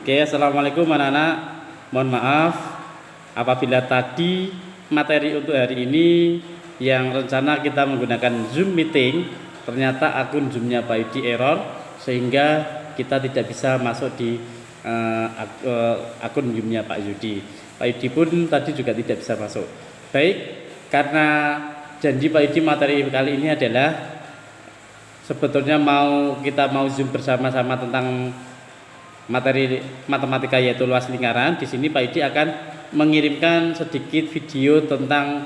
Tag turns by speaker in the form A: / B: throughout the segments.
A: Oke, assalamualaikum anak-anak. Mohon maaf apabila tadi materi untuk hari ini yang rencana kita menggunakan Zoom meeting, ternyata akun Zoom-nya Pak Yudi error sehingga kita tidak bisa masuk di akun Zoom-nya Pak Yudi. Pak Yudi pun tadi juga tidak bisa masuk. Baik, karena janji Pak Yudi materi kali ini adalah sebetulnya kita mau Zoom bersama-sama tentang materi matematika yaitu luas lingkaran. Di sini Pak Yudi akan mengirimkan sedikit video tentang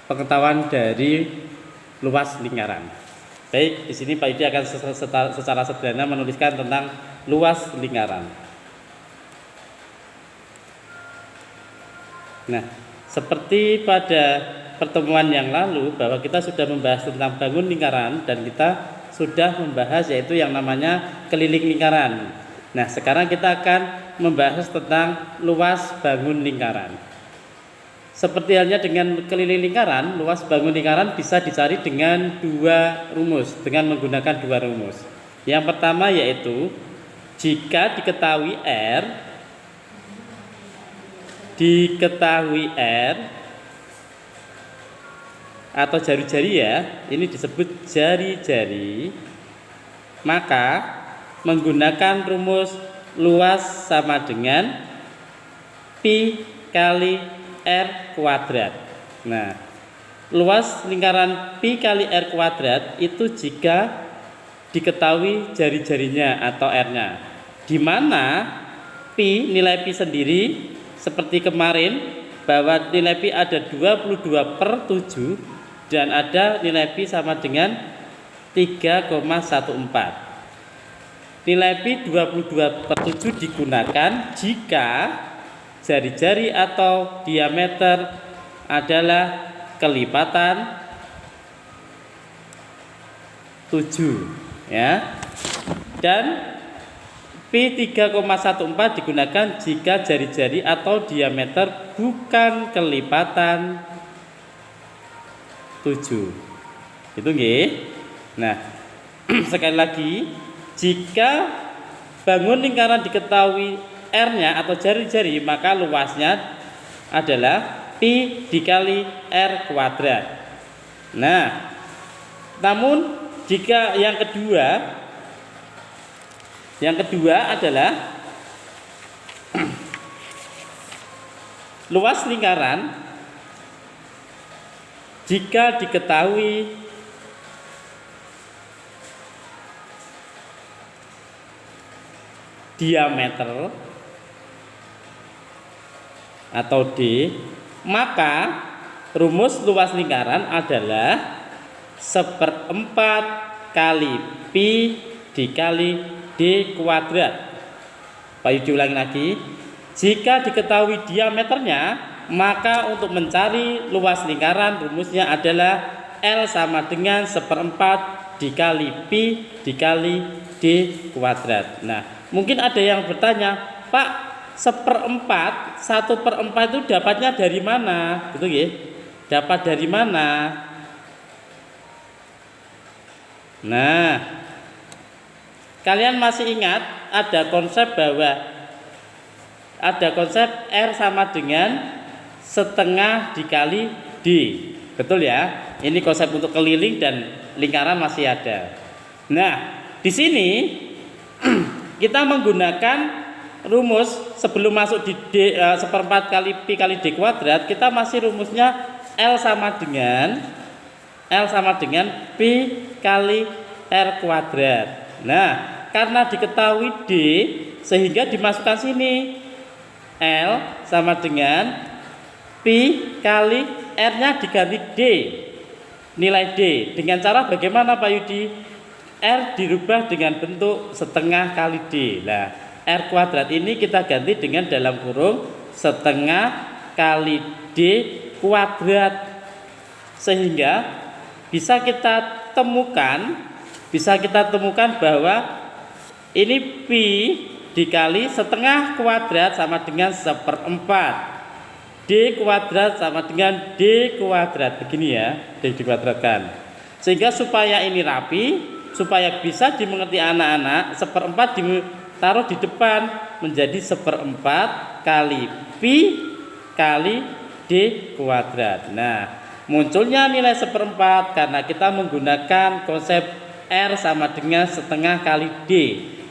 A: pengetahuan dari luas lingkaran. Baik, di sini Pak Yudi akan secara sederhana menuliskan tentang luas lingkaran. Nah, seperti pada pertemuan yang lalu bahwa kita sudah membahas tentang bangun lingkaran dan kita sudah membahas yaitu yang namanya keliling lingkaran. Nah, sekarang kita akan membahas tentang luas bangun lingkaran. Seperti halnya dengan keliling lingkaran, luas bangun lingkaran bisa dicari dengan dua rumus, dengan menggunakan dua rumus. Yang pertama yaitu jika diketahui R atau jari-jari ya, ini disebut jari-jari, maka menggunakan rumus luas sama dengan pi kali R kuadrat. Nah, luas lingkaran pi kali R kuadrat itu jika diketahui jari-jarinya atau R-nya, di mana pi, nilai pi sendiri seperti kemarin bahwa nilai pi ada 22/7 dan ada nilai pi sama dengan 3,14. Nilai pi 22/7 digunakan jika jari-jari atau diameter adalah kelipatan 7 ya. Dan pi 3,14 digunakan jika jari-jari atau diameter bukan kelipatan 7. Itu nggih. Nah, sekali lagi, jika bangun lingkaran diketahui R-nya atau jari-jari, maka luasnya adalah pi dikali R kuadrat. Nah, namun jika yang kedua adalah luas lingkaran jika diketahui diameter atau D, maka rumus luas lingkaran adalah 1/4 kali pi dikali D kuadrat. Pak Yudi ulangi lagi. Jika diketahui diameternya, maka untuk mencari luas lingkaran rumusnya adalah L sama dengan 1/4 dikali pi dikali D kuadrat. Nah, mungkin ada yang bertanya, Pak, 1/4 itu dapatnya dari mana? Gitu ya? Dapat dari mana? Nah, kalian masih ingat ada konsep R sama dengan setengah dikali D, betul ya? Ini konsep untuk keliling dan lingkaran masih ada. Nah, di sini kita menggunakan rumus sebelum masuk di D, 1/4 kali pi kali D kuadrat, kita masih rumusnya L sama dengan pi kali R kuadrat. Nah, karena diketahui D sehingga dimasukkan sini L sama dengan pi kali R-nya diganti D, nilai D. Dengan cara bagaimana Pak Yudi? R dirubah dengan bentuk setengah kali D. Nah, R kuadrat ini kita ganti dengan dalam kurung setengah kali D kuadrat, sehingga bisa kita temukan bahwa ini pi dikali setengah kuadrat sama dengan 1/4 D kuadrat sama dengan D kuadrat. Begini ya, D dikuadratkan. Sehingga supaya ini rapi, supaya bisa dimengerti anak-anak, 1/4 taruh di depan menjadi 1/4 kali pi kali d kuadrat. Nah, munculnya nilai 1/4 karena kita menggunakan konsep R sama dengan setengah kali D.